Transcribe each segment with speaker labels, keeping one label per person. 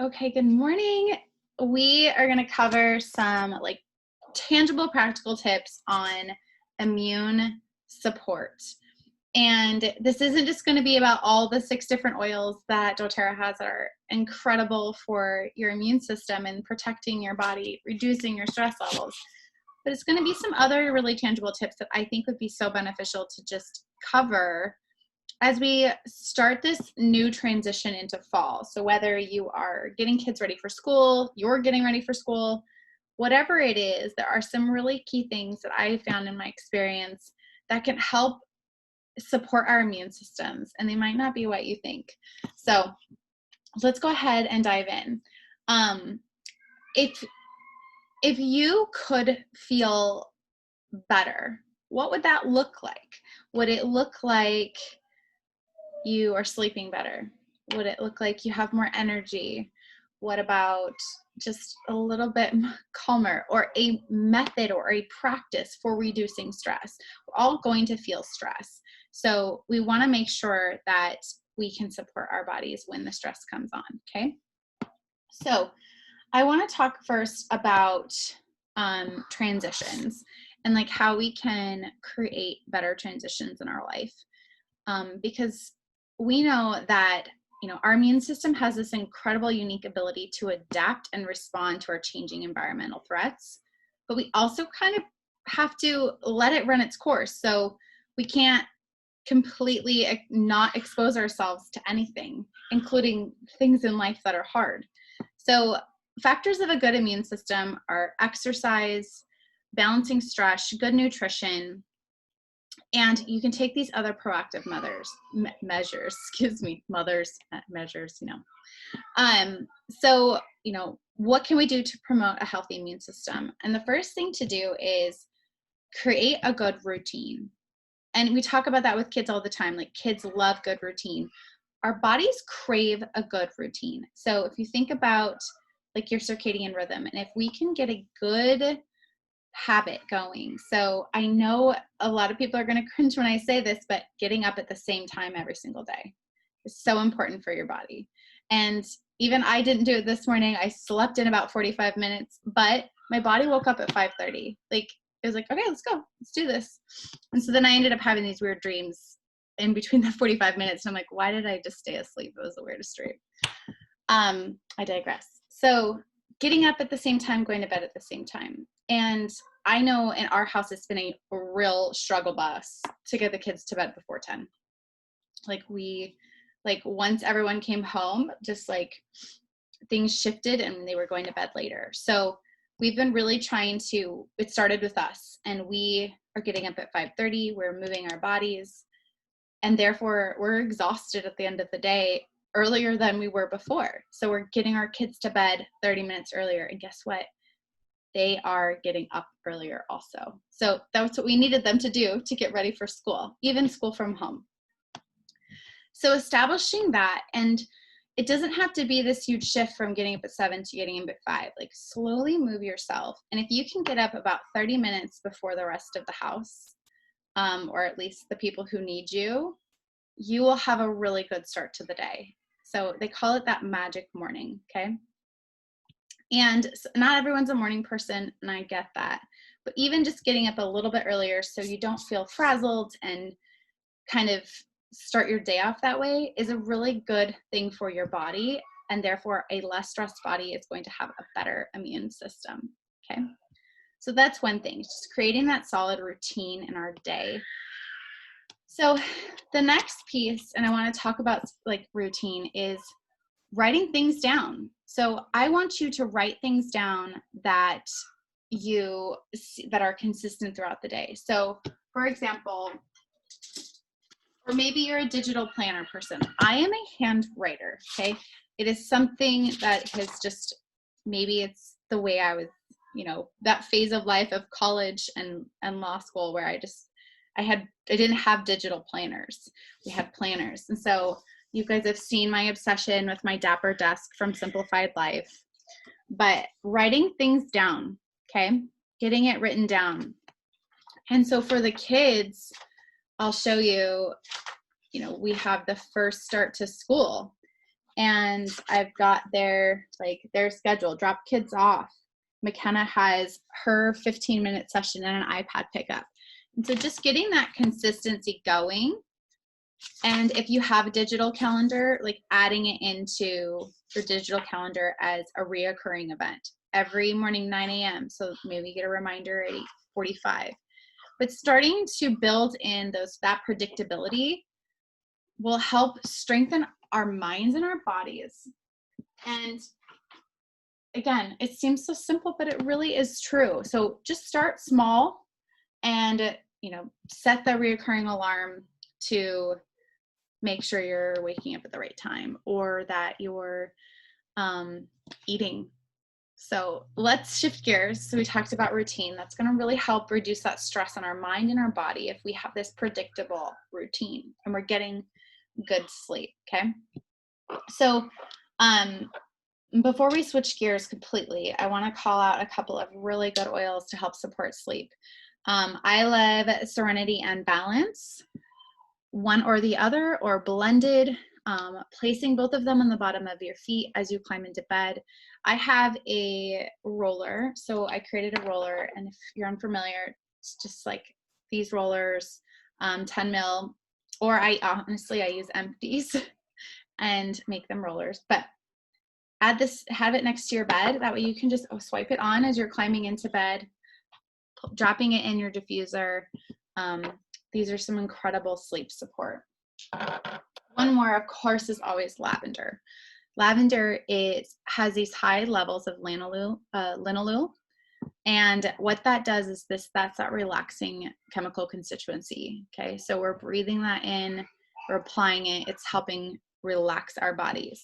Speaker 1: Okay, good morning. We are going to cover some tangible practical tips on immune support. And this isn't just going to be about all the 6 different oils that doTERRA has that are incredible for your immune system and protecting your body, reducing your stress levels. But it's going to be some other really tangible tips that I think would be so beneficial to just cover as we start this new transition into fall. So whether you are getting kids ready for school, you're getting ready for school, whatever it is, there are some really key things that I found in my experience that can help support our immune systems, and they might not be what you think. So let's go ahead and dive in. If you could feel better, what would that look like? Would it look like you are sleeping better? Would it look like you have more energy? What about just a little bit calmer, or a method or a practice for reducing stress? We're all going to feel stress. So we want to make sure that we can support our bodies when the stress comes on, okay? So I want to talk first about transitions and how we can create better transitions in our life. Because we know that our immune system has this incredible, unique ability to adapt and respond to our changing environmental threats, but we also kind of have to let it run its course. So we can't completely not expose ourselves to anything, including things in life that are hard. So factors of a good immune system are exercise, balancing stress, good nutrition, and you can take these other proactive measures. So, what can we do to promote a healthy immune system? And the first thing to do is create a good routine. And we talk about that with kids all the time. Kids love good routine. Our bodies crave a good routine. So if you think about your circadian rhythm, and if we can get a good habit going. So I know a lot of people are going to cringe when I say this, but getting up at the same time every single day is so important for your body. And even I didn't do it this morning. I slept in about 45 minutes, but my body woke up at 5:30. It was like, okay, let's go. Let's do this. And so then I ended up having these weird dreams in between the 45 minutes. And I'm like, why did I just stay asleep? It was the weirdest dream. I digress. So getting up at the same time, going to bed at the same time. And I know in our house, it's been a real struggle bus to get the kids to bed before 10. Once everyone came home, just things shifted and they were going to bed later. So we've been really trying to, it started with us, and we are getting up at 5:30. We're moving our bodies, and therefore we're exhausted at the end of the day earlier than we were before. So we're getting our kids to bed 30 minutes earlier. And guess what? They are getting up earlier also. So that's what we needed them to do to get ready for school, even school from home. So establishing that, and it doesn't have to be this huge shift from getting up at 7 to getting up at 5. Slowly move yourself. And if you can get up about 30 minutes before the rest of the house, or at least the people who need you, you will have a really good start to the day. So they call it that magic morning, okay? And not everyone's a morning person, and I get that. But even just getting up a little bit earlier so you don't feel frazzled and kind of start your day off that way is a really good thing for your body, and therefore a less stressed body is going to have a better immune system, okay? So that's one thing, just creating that solid routine in our day. So the next piece, and I want to talk about routine, is writing things down. So I want you to write things down that are consistent throughout the day. So for example, or maybe you're a digital planner person. I am a hand writer, okay? It is something that has just, maybe it's the way I was, that phase of life of college and law school where I didn't have digital planners. We had planners. And so you guys have seen my obsession with my Dapper desk from Simplified Life. But writing things down, okay? Getting it written down. And so for the kids, I'll show you, we have the first start to school. and I've got their schedule, drop kids off. McKenna has her 15-minute session and an iPad pickup. And so just getting that consistency going. And if you have a digital calendar, like adding it into your digital calendar as a reoccurring event every morning, 9 a.m. So maybe get a reminder at 8:45. But starting to build in that predictability will help strengthen our minds and our bodies. And again, it seems so simple, but it really is true. So just start small and, set the reoccurring alarm to make sure you're waking up at the right time, or that you're eating. So let's shift gears. So we talked about routine. That's going to really help reduce that stress on our mind and our body if we have this predictable routine and we're getting good sleep. Okay. So before we switch gears completely, I want to call out a couple of really good oils to help support sleep. I love Serenity and Balance, one or the other, or blended, placing both of them on the bottom of your feet as you climb into bed. I have a roller, so I created a roller, and if you're unfamiliar, it's just like these rollers, 10 mil, or I use empties and make them rollers, but have it next to your bed. That way you can just swipe it on as you're climbing into bed, dropping it in your diffuser. These are some incredible sleep support. One more, of course, is always lavender. Lavender has these high levels of linalool. And what that does is that's that relaxing chemical constituency. Okay, so we're breathing that in, we're applying it, it's helping relax our bodies.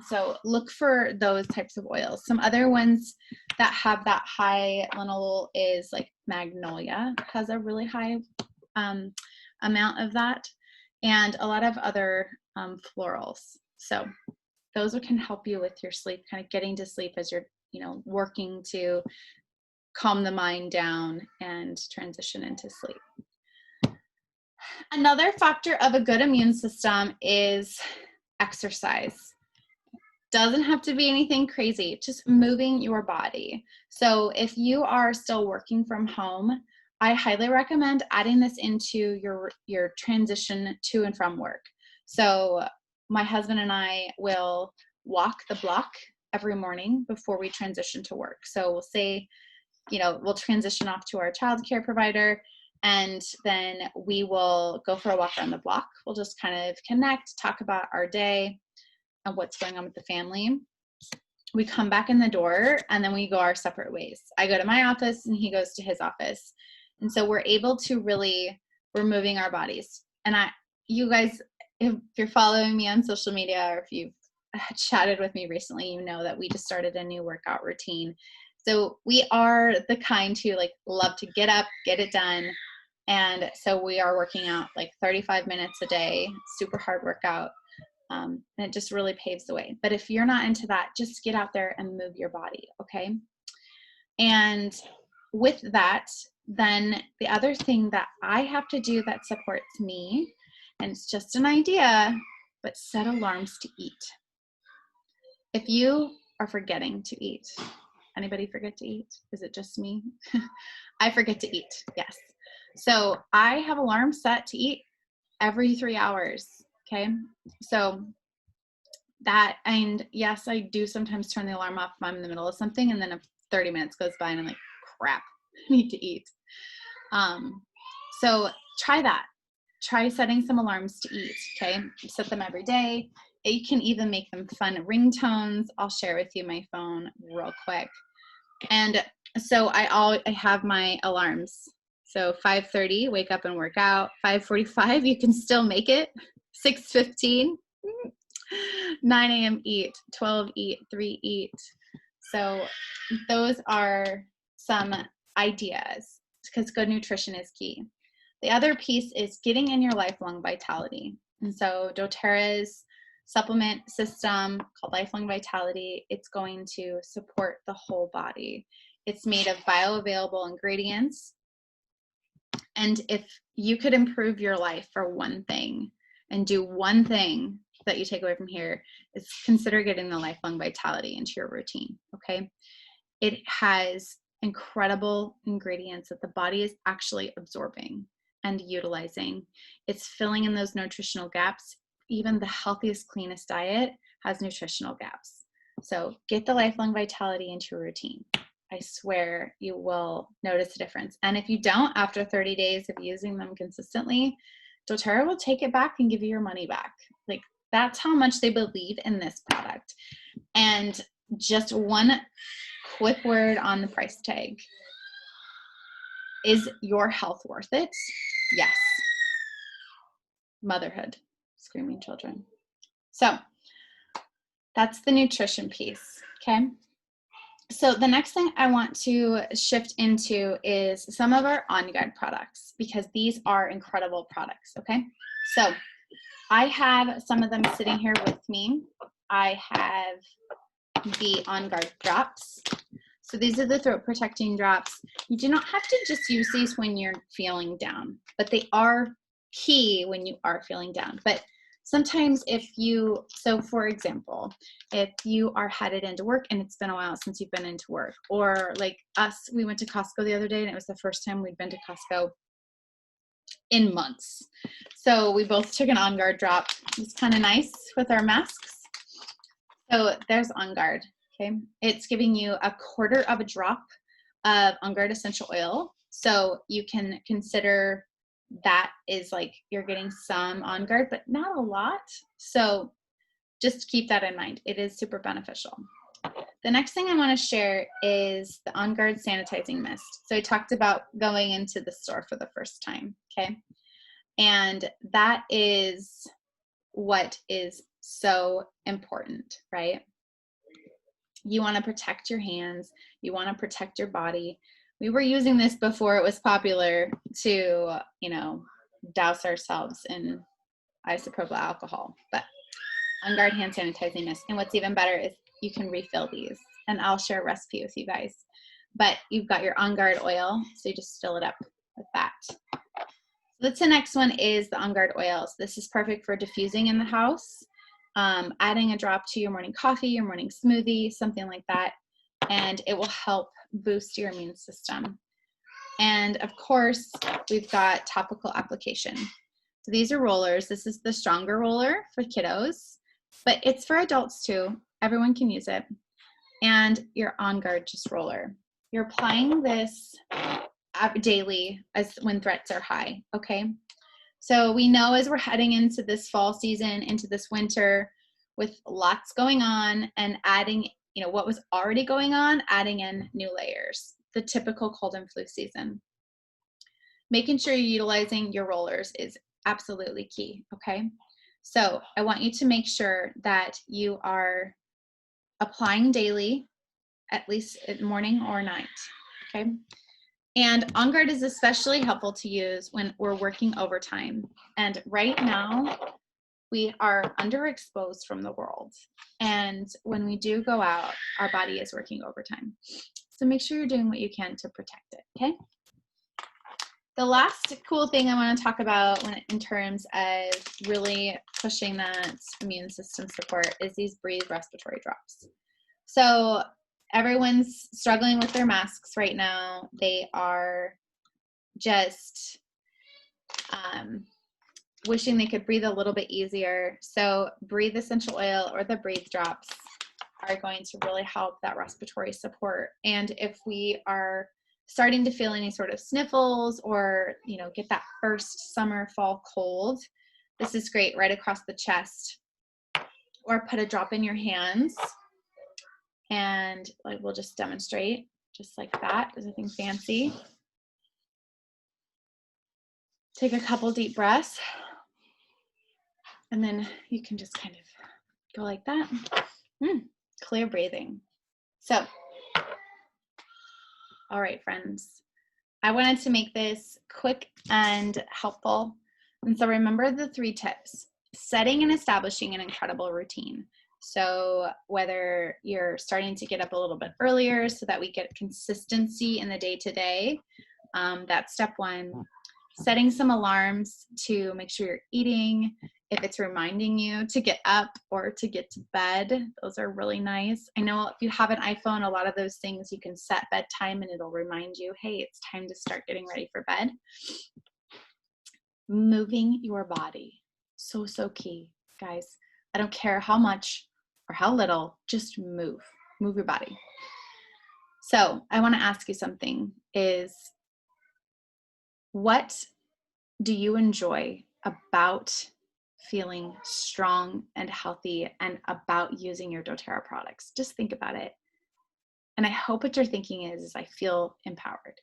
Speaker 1: So look for those types of oils. Some other ones that have that high linalool is like Magnolia has a really high amount of that, and a lot of other florals. So those can help you with your sleep, kind of getting to sleep as you're working to calm the mind down and transition into sleep. Another factor of a good immune system is exercise. Doesn't have to be anything crazy, just moving your body. So if you are still working from home, I highly recommend adding this into your transition to and from work. So my husband and I will walk the block every morning before we transition to work. So we'll say, we'll transition off to our childcare provider, and then we will go for a walk around the block. We'll just kind of connect, talk about our day and what's going on with the family. We come back in the door, and then we go our separate ways. I go to my office and he goes to his office. And so we're able to we're moving our bodies. And you guys, if you're following me on social media, or if you've chatted with me recently, you know that we just started a new workout routine. So we are the kind who love to get up, get it done. And so we are working out 35 minutes a day, super hard workout. And it just really paves the way. But if you're not into that, just get out there and move your body, okay? And with that, then the other thing that I have to do that supports me, and it's just an idea, but set alarms to eat. If you are forgetting to eat, anybody forget to eat? Is it just me? I forget to eat, yes. So I have alarms set to eat every 3 hours. Okay, so that, and yes, I do sometimes turn the alarm off if I'm in the middle of something, and then if 30 minutes goes by and I'm like, crap, I need to eat. So try that. Try setting some alarms to eat, okay? Set them every day. You can even make them fun ringtones. I'll share with you my phone real quick. And so I have my alarms. So 5:30, wake up and work out. 5:45, you can still make it. 6:15, 9 a.m. eat, 12 eat, 3 eat. So those are some ideas, because good nutrition is key. The other piece is getting in your lifelong vitality. And so doTERRA's supplement system called Lifelong Vitality, it's going to support the whole body. It's made of bioavailable ingredients. And if you could improve your life for one thing and do one thing that you take away from here is consider getting the Lifelong Vitality into your routine, okay? It has incredible ingredients that the body is actually absorbing and utilizing. It's filling in those nutritional gaps. Even the healthiest, cleanest diet has nutritional gaps. So get the Lifelong Vitality into your routine. I swear you will notice a difference. And if you don't, after 30 days of using them consistently, doTERRA will take it back and give you your money back. Like, that's how much they believe in this product. And just one quick word on the price tag. Is your health worth it? Yes. Motherhood, screaming children. So that's the nutrition piece, okay? So the next thing I want to shift into is some of our On Guard products, because these are incredible products, okay? So I have some of them sitting here with me. I have the On Guard drops. So these are the throat protecting drops. You do not have to just use these when you're feeling down, but they are key when you are feeling down. But sometimes so for example, if you are headed into work and it's been a while since you've been into work, or like us, we went to Costco the other day and it was the first time we'd been to Costco in months. So we both took an On Guard drop. It's kind of nice with our masks. So there's On Guard. Okay, it's giving you 1/4 of a drop of On Guard essential oil. So you can consider that is like you're getting some On Guard, but not a lot. So just keep that in mind. It is super beneficial. The next thing I want to share is the On Guard sanitizing mist. So I talked about going into the store for the first time, okay? And that is what is so important, right? You want to protect your hands. You want to protect your body. We were using this before it was popular to, douse ourselves in isopropyl alcohol, but On Guard hand sanitizing mist. And what's even better is you can refill these, and I'll share a recipe with you guys. But you've got your On Guard oil, so you just fill it up with that. So the next one is the On Guard oils. This is perfect for diffusing in the house. Adding a drop to your morning coffee, your morning smoothie, something like that, and it will help boost your immune system. And of course, we've got topical application. So these are rollers. This is the stronger roller for kiddos, but it's for adults too. Everyone can use it. And your On Guard just roller. You're applying this daily as when threats are high, okay? So we know as we're heading into this fall season, into this winter, with lots going on and adding, what was already going on, adding in new layers, the typical cold and flu season. Making sure you're utilizing your rollers is absolutely key, okay? So I want you to make sure that you are applying daily, at least at morning or night, okay? And On Guard is especially helpful to use when we're working overtime. And right now, we are underexposed from the world. And when we do go out, our body is working overtime. So make sure you're doing what you can to protect it, okay? The last cool thing I want to talk about in terms of really pushing that immune system support is these Breathe respiratory drops. So everyone's struggling with their masks right now. They are just wishing they could breathe a little bit easier. So Breathe essential oil or the Breathe drops are going to really help that respiratory support. And if we are starting to feel any sort of sniffles or, get that first summer, fall cold, this is great right across the chest. Or put a drop in your hands. And we'll just demonstrate just like that. There's nothing fancy. Take a couple deep breaths. And then you can just kind of go like that. Clear breathing. So, all right, friends. I wanted to make this quick and helpful. And so remember the 3 tips. Setting and establishing an incredible routine. So whether you're starting to get up a little bit earlier so that we get consistency in the day-to-day, that's step 1. Setting some alarms to make sure you're eating If it's reminding you to get up or to get to bed, those are really nice. I know if you have an iPhone, a lot of those things you can set bedtime and it'll remind you, hey, it's time to start getting ready for bed. Moving your body. So, so key, guys. I don't care how much or how little, just move. Move your body. So I want to ask you something is, what do you enjoy about feeling strong and healthy and about using your doTERRA products? Just think about it. And I hope what you're thinking is I feel empowered,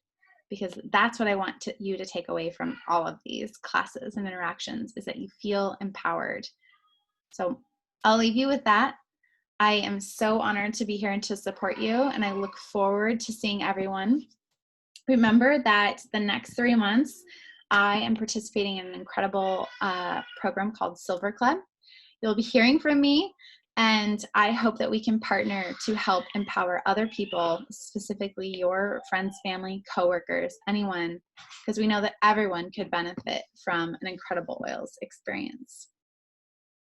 Speaker 1: because that's what I want you to take away from all of these classes and interactions, is that you feel empowered. So I'll leave you with that. I am so honored to be here and to support you, and I look forward to seeing everyone. Remember that the next 3 months, I am participating in an incredible program called Silver Club. You'll be hearing from me, and I hope that we can partner to help empower other people, specifically your friends, family, coworkers, anyone, because we know that everyone could benefit from an incredible oils experience.